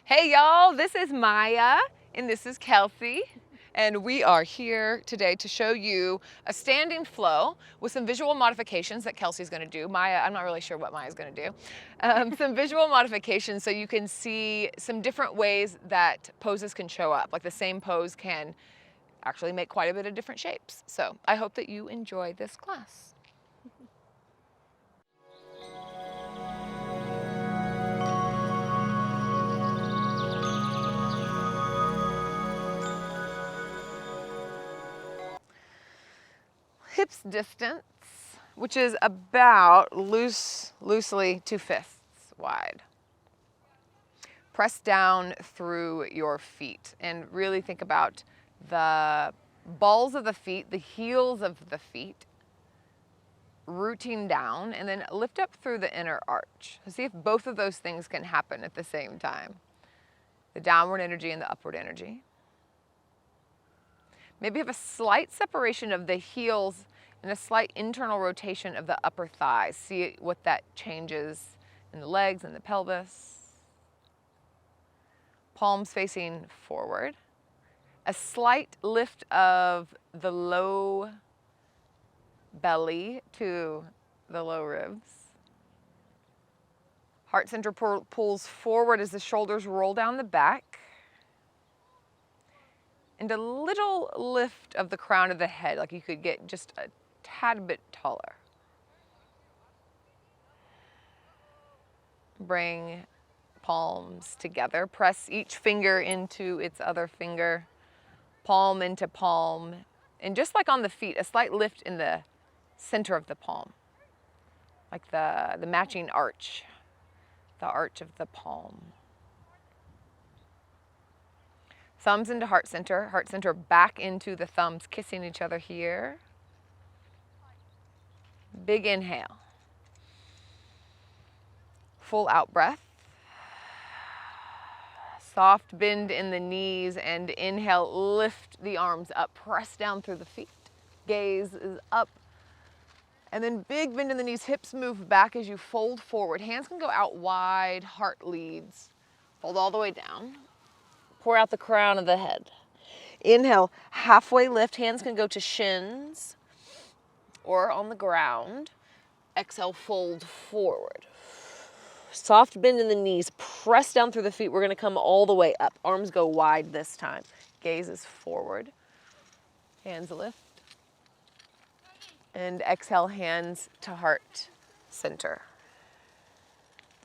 Hey y'all, this is Maya and this is Kelsey, and we are here today to show you a standing flow with some visual modifications that Kelsey's going to do. Maya, I'm not really sure what Maya's going to do. Some visual modifications so you can see some different ways that poses can show up. Like the same pose can actually make quite a bit of different shapes. So I hope that you enjoy this class. Hips distance, which is about loosely 2 fists wide. Press down through your feet and really think about the balls of the feet, the heels of the feet, rooting down, and then lift up through the inner arch. So see if both of those things can happen at the same time. The downward energy and the upward energy. Maybe have a slight separation of the heels and a slight internal rotation of the upper thighs. See what that changes in the legs and the pelvis. Palms facing forward. A slight lift of the low belly to the low ribs. Heart center pulls forward as the shoulders roll down the back. And a little lift of the crown of the head, like you could get just a tad bit taller. Bring palms together. Press each finger into its other finger, palm into palm. And just like on the feet, a slight lift in the center of the palm, like the matching arch, the arch of the palm. Thumbs into heart center back into the thumbs, kissing each other here. Big inhale. Full out breath. Soft bend in the knees and inhale, lift the arms up, press down through the feet. Gaze is up. And then big bend in the knees, hips move back as you fold forward. Hands can go out wide, heart leads. Fold all the way down. Pour out the crown of the head. Inhale, halfway lift. Hands can go to shins or on the ground. Exhale, fold forward. Soft bend in the knees. Press down through the feet. We're going to come all the way up. Arms go wide this time. Gaze is forward. Hands lift. And exhale, hands to heart center.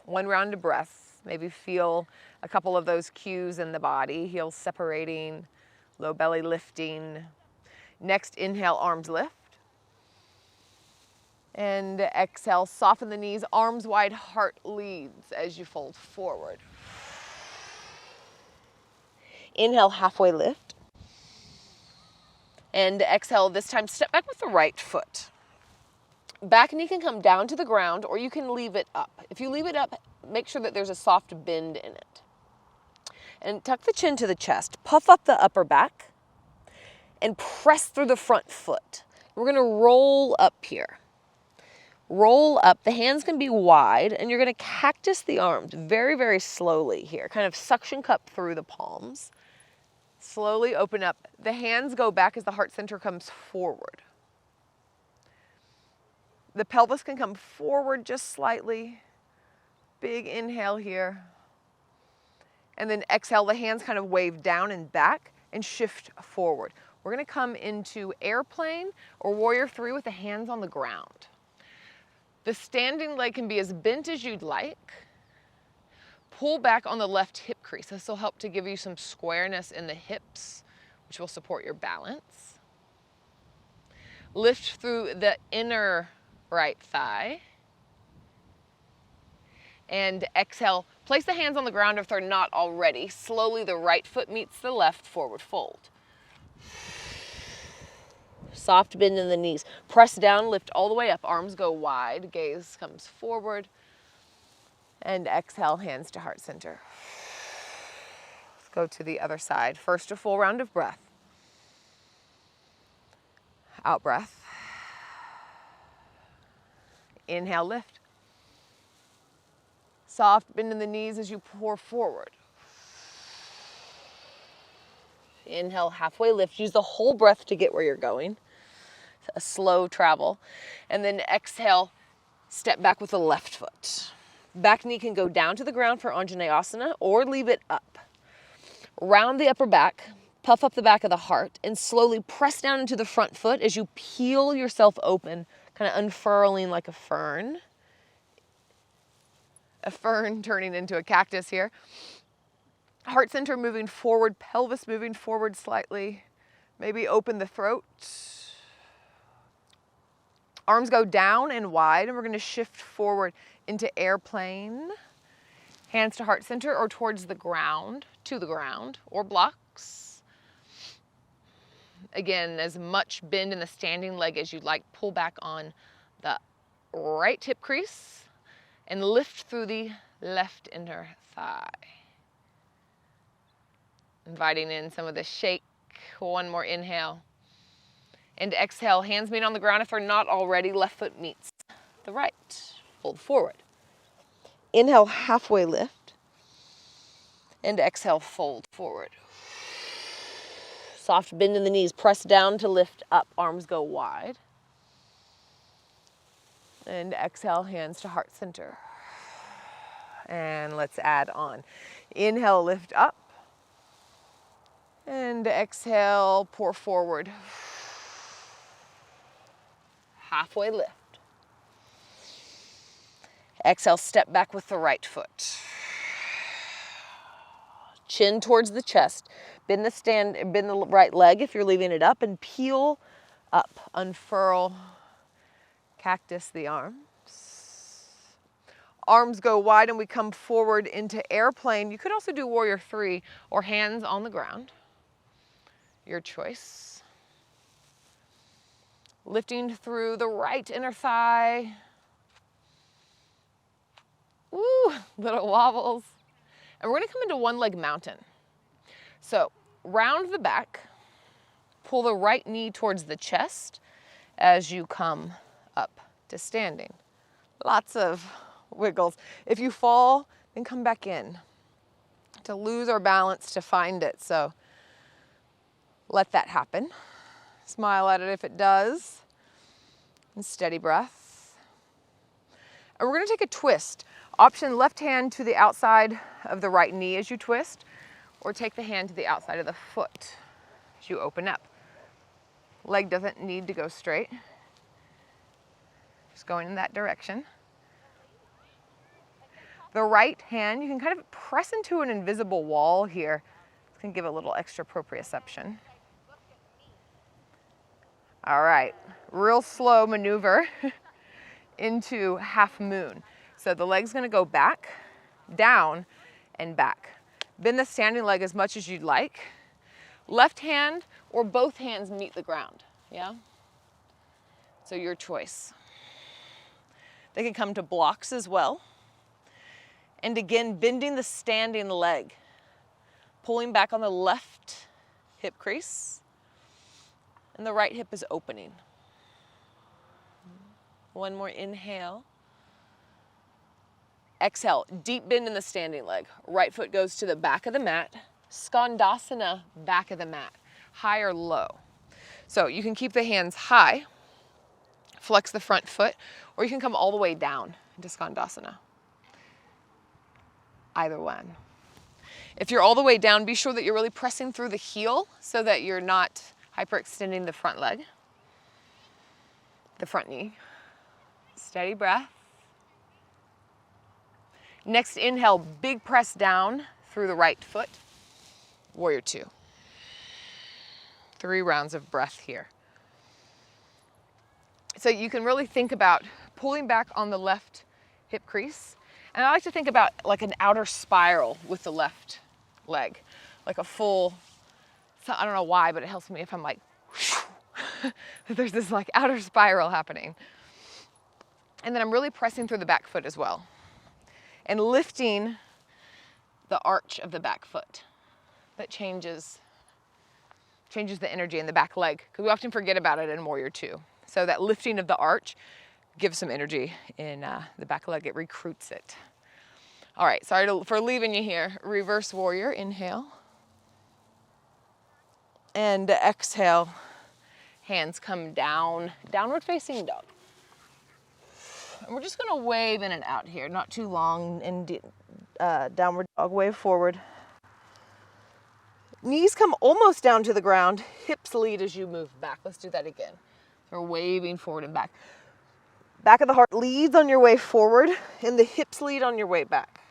One round of breath. Maybe feel a couple of those cues in the body. Heels separating, low belly lifting. Next, inhale, arms lift. And exhale, soften the knees, arms wide, heart leads as you fold forward. Inhale, halfway lift. And exhale, this time step back with the right foot. Back knee can come down to the ground or you can leave it up. If you leave it up, make sure that there's a soft bend in it. And tuck the chin to the chest. Puff up the upper back and press through the front foot. We're going to roll up here. Roll up. The hands can be wide and you're going to cactus the arms very, very slowly here. Kind of suction cup through the palms. Slowly open up. The hands go back as the heart center comes forward. The pelvis can come forward just slightly. Big inhale here. And then exhale, the hands kind of wave down and back and shift forward. We're going to come into airplane or warrior 3 with the hands on the ground. The standing leg can be as bent as you'd like. Pull back on the left hip crease. This will help to give you some squareness in the hips, which will support your balance. Lift through the inner right thigh. And exhale, place the hands on the ground if they're not already. Slowly the right foot meets the left, forward fold. Soft bend in the knees. Press down, lift all the way up. Arms go wide, gaze comes forward. And exhale, hands to heart center. Let's go to the other side. First, a full round of breath. Out breath. Inhale, lift. Soft bend in the knees as you pour forward. Inhale, halfway lift. Use the whole breath to get where you're going. A slow travel. And then exhale, step back with the left foot. Back knee can go down to the ground for Anjaneyasana or leave it up. Round the upper back, puff up the back of the heart, and slowly press down into the front foot as you peel yourself open, kind of unfurling like a fern. A fern turning into a cactus here. Heart center moving forward, pelvis moving forward slightly. Maybe open the throat. Arms go down and wide, and we're going to shift forward into airplane. Hands to heart center or towards the ground, to the ground, or blocks. Again, as much bend in the standing leg as you'd like. Pull back on the right hip crease and lift through the left inner thigh. Inviting in some of the shake. One more inhale. And exhale, hands meet on the ground. If they're not already, left foot meets the right. Fold forward. Inhale, halfway lift. And exhale, fold forward. Soft bend in the knees. Press down to lift up. Arms go wide. And exhale, hands to heart center. And let's add on. Inhale, lift up. And exhale, pour forward. Halfway lift. Exhale, step back with the right foot. Chin towards the chest. Bend the right leg if you're leaving it up, and peel up. Unfurl, cactus the arms. Arms go wide and we come forward into airplane. You could also do warrior 3 or hands on the ground. Your choice. Lifting through the right inner thigh. Woo, little wobbles. And we're gonna come into one leg mountain. So round the back, pull the right knee towards the chest as you come up to standing. Lots of wiggles. If you fall, then come back in. To lose our balance, to find it. So let that happen. Smile at it if it does. And steady breath. And we're going to take a twist. Option left hand to the outside of the right knee as you twist, or take the hand to the outside of the foot as you open up. Leg doesn't need to go straight. Just going in that direction. The right hand, you can kind of press into an invisible wall here. It's going to give a little extra proprioception. All right, real slow maneuver into half moon. So the leg's gonna go back, down, and back. Bend the standing leg as much as you'd like. Left hand or both hands meet the ground, yeah? So your choice. They can come to blocks as well. And again, bending the standing leg. Pulling back on the left hip crease. And the right hip is opening. One more inhale. Exhale, deep bend in the standing leg. Right foot goes to the back of the mat. Skandasana, back of the mat. High or low. So you can keep the hands high, flex the front foot, or you can come all the way down into Skandasana. Either one. If you're all the way down, be sure that you're really pressing through the heel so that you're not hyperextending the front leg, the front knee. Steady breath. Next inhale, big press down through the right foot. Warrior 2. 3 rounds of breath here. So you can really think about pulling back on the left hip crease. And I like to think about like an outer spiral with the left leg, like a full, so I don't know why, but it helps me if I'm like, there's this like outer spiral happening. And then I'm really pressing through the back foot as well. And lifting the arch of the back foot. That changes the energy in the back leg, because we often forget about it in Warrior 2. So that lifting of the arch gives some energy in the back leg, it recruits it. All right, sorry for leaving you here. Reverse warrior, inhale. And exhale, hands come down, downward facing dog. And we're just gonna wave in and out here, not too long, and downward dog, wave forward. Knees come almost down to the ground, hips lead as you move back. Let's do that again. So we're waving forward and back. Back of the heart leads on your way forward, and the hips lead on your way back.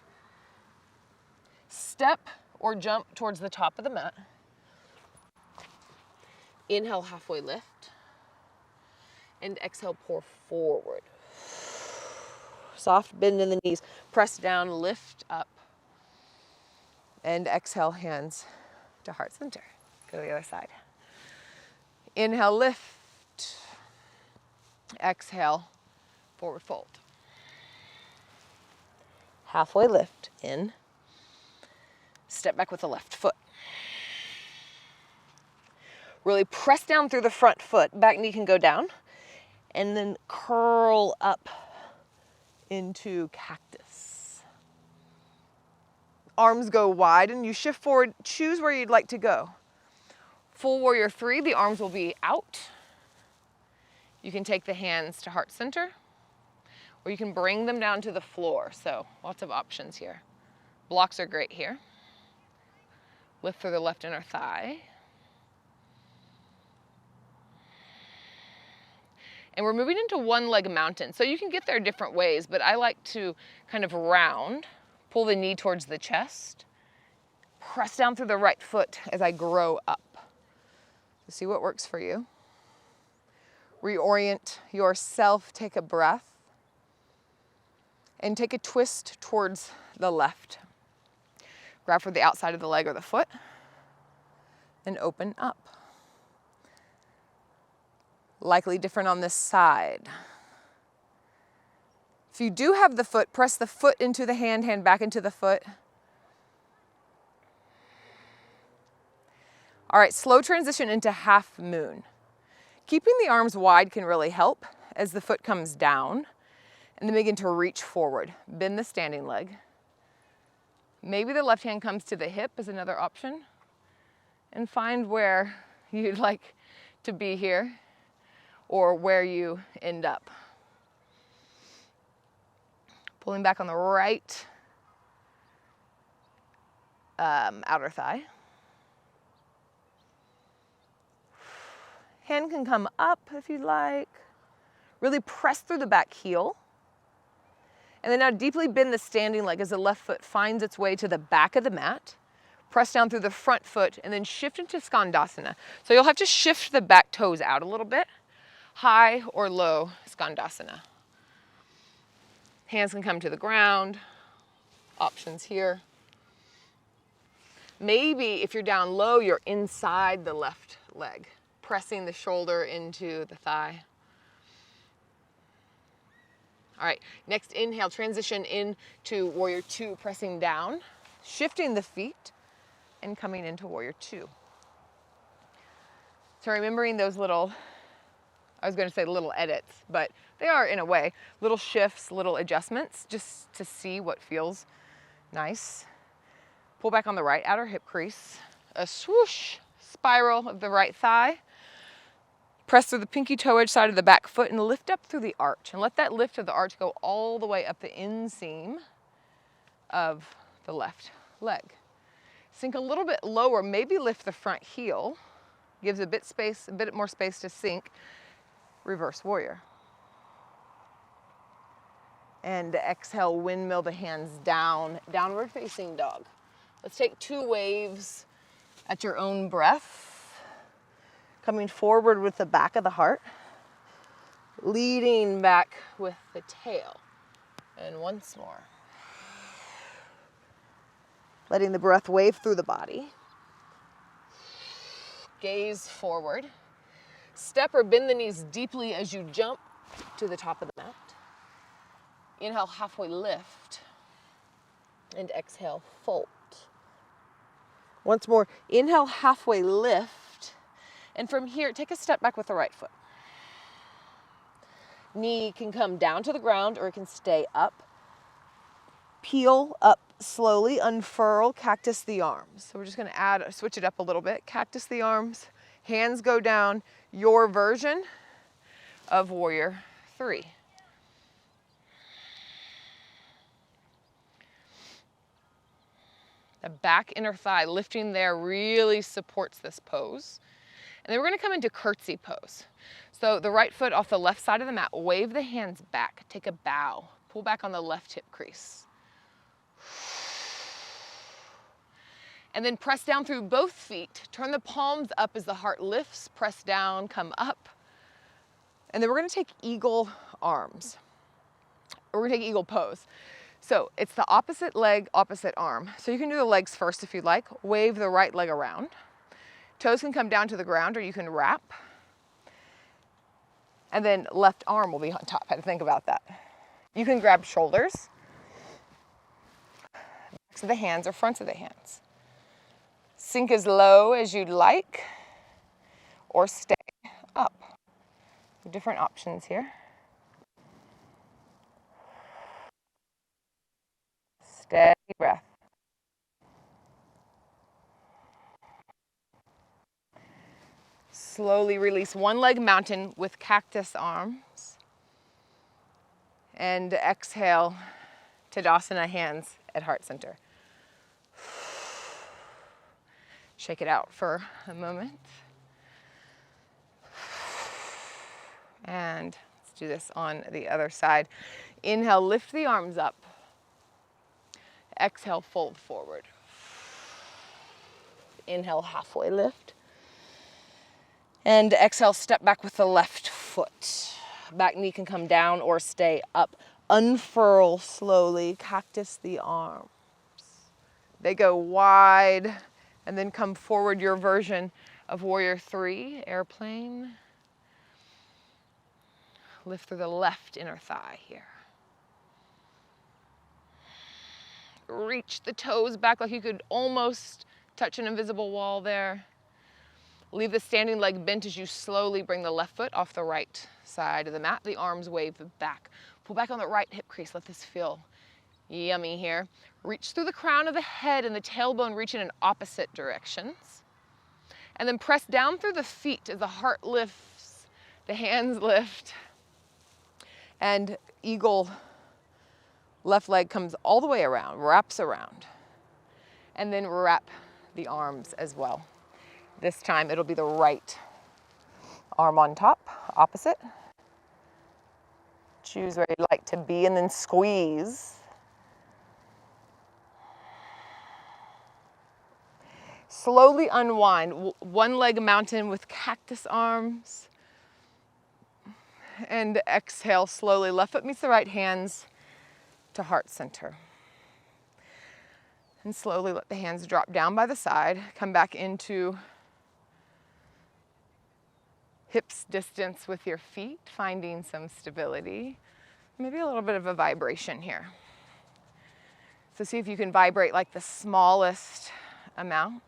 Step or jump towards the top of the mat. Inhale, halfway lift. And exhale, pour forward. Soft bend in the knees. Press down, lift up. And exhale, hands to heart center. Go to the other side. Inhale, lift. Exhale, forward fold. Halfway lift, in. Step back with the left foot. Really press down through the front foot. Back knee can go down. And then curl up into cactus. Arms go wide and you shift forward. Choose where you'd like to go. Full warrior 3, the arms will be out. You can take the hands to heart center, or you can bring them down to the floor. So lots of options here. Blocks are great here. Lift through the left inner thigh. And we're moving into one leg mountain. So you can get there different ways, but I like to kind of round, pull the knee towards the chest, press down through the right foot as I grow up. So see what works for you. Reorient yourself, take a breath, and take a twist towards the left. Grab for the outside of the leg or the foot, and open up. Likely different on this side. If you do have the foot, press the foot into the hand, hand back into the foot. All right, slow transition into half moon. Keeping the arms wide can really help as the foot comes down and then begin to reach forward. Bend the standing leg. Maybe the left hand comes to the hip is another option. And find where you'd like to be here or where you end up. Pulling back on the right outer thigh. Hand can come up if you'd like. Really press through the back heel. And then now deeply bend the standing leg as the left foot finds its way to the back of the mat. Press down through the front foot and then shift into Skandasana. So you'll have to shift the back toes out a little bit. High or low Skandasana. Hands can come to the ground. Options here. Maybe if you're down low, you're inside the left leg, pressing the shoulder into the thigh. All right, next inhale, transition into warrior 2, pressing down, shifting the feet, and coming into warrior 2. So remembering those little, I was going to say little edits, but they are in a way, little shifts, little adjustments, just to see what feels nice. Pull back on the right outer hip crease, a swoosh, spiral of the right thigh. Press through the pinky toe edge side of the back foot and lift up through the arch. And let that lift of the arch go all the way up the inseam of the left leg. Sink a little bit lower, maybe lift the front heel. Gives a bit more space to sink. Reverse warrior. And exhale, windmill the hands down, downward facing dog. Let's take 2 waves at your own breath. Coming forward with the back of the heart, leading back with the tail. And once more. Letting the breath wave through the body. Gaze forward. Step or bend the knees deeply as you jump to the top of the mat. Inhale, halfway lift. And exhale, fold. Once more, inhale, halfway lift. And from here, take a step back with the right foot. Knee can come down to the ground or it can stay up. Peel up slowly, unfurl, cactus the arms. So we're just gonna switch it up a little bit. Cactus the arms, Hands go down, your version of warrior 3. The back inner thigh lifting there really supports this pose. And then we're gonna come into curtsy pose. So the right foot off the left side of the mat, wave the hands back, take a bow, pull back on the left hip crease. And then press down through both feet, turn the palms up as the heart lifts, press down, come up. And then we're gonna take eagle arms. We're gonna take eagle pose. So it's the opposite leg, opposite arm. So you can do the legs first if you'd like. Wave the right leg around. Toes can come down to the ground or you can wrap. And then left arm will be on top. I had to think about that. You can grab shoulders, backs of the hands or fronts of the hands. Sink as low as you'd like or stay up. Different options here. Steady breath. Slowly release one leg mountain with cactus arms. And exhale, Tadasana, hands at heart center. Shake it out for a moment. And let's do this on the other side. Inhale, lift the arms up. Exhale, fold forward. Inhale, halfway lift. And exhale, step back with the left foot. Back knee can come down or stay up. Unfurl slowly, cactus the arms. They go wide and then come forward, your version of warrior 3, airplane. Lift through the left inner thigh here. Reach the toes back like you could almost touch an invisible wall there. Leave the standing leg bent as you slowly bring the left foot off the right side of the mat. The arms wave back. Pull back on the right hip crease. Let this feel yummy here. Reach through the crown of the head and the tailbone reach in opposite directions. And then press down through the feet as the heart lifts, the hands lift. And eagle, left leg comes all the way around, wraps around. And then wrap the arms as well. This time it'll be the right arm on top, opposite. Choose where you'd like to be and then squeeze. Slowly unwind, one leg mountain with cactus arms. And exhale slowly, left foot meets the right, hands to heart center. And slowly let the hands drop down by the side, come back into hips distance with your feet, finding some stability. Maybe a little bit of a vibration here. So see if you can vibrate like the smallest amount.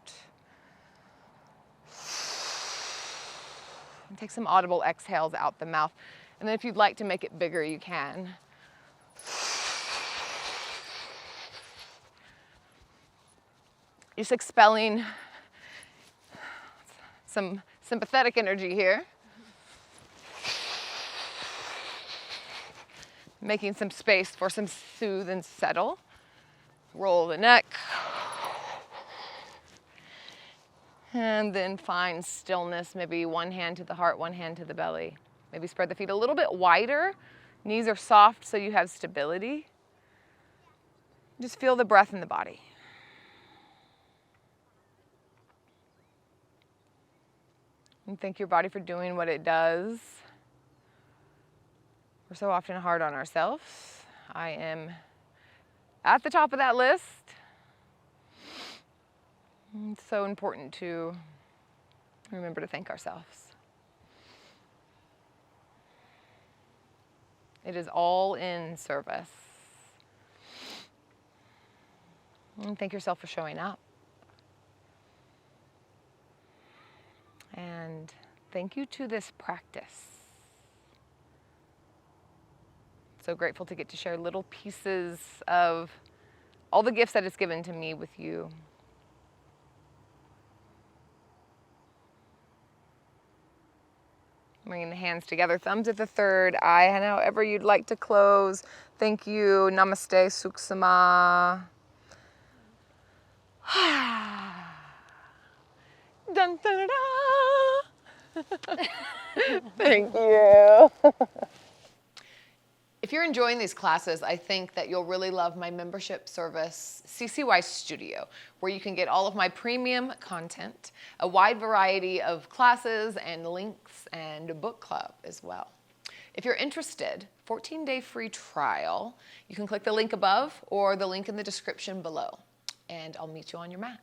And take some audible exhales out the mouth. And then if you'd like to make it bigger, you can. Just expelling some sympathetic energy here. Making some space for some soothe and settle. Roll the neck. And then find stillness, maybe one hand to the heart, one hand to the belly. Maybe spread the feet a little bit wider. Knees are soft so you have stability. Just feel the breath in the body. And thank your body for doing what it does. We're so often hard on ourselves. I am at the top of that list. It's so important to remember to thank ourselves. It is all in service. And thank yourself for showing up. And thank you to this practice. So grateful to get to share little pieces of all the gifts that it's given to me with you. Bringing the hands together, thumbs at the third eye, and however you'd like to close. Thank you. Namaste, Suksama. Dun, dun, dun. Thank you. If you're enjoying these classes, I think that you'll really love my membership service, CCY Studio, where you can get all of my premium content, a wide variety of classes and links, and a book club as well. If you're interested, 14-day free trial, you can click the link above or the link in the description below, and I'll meet you on your mat.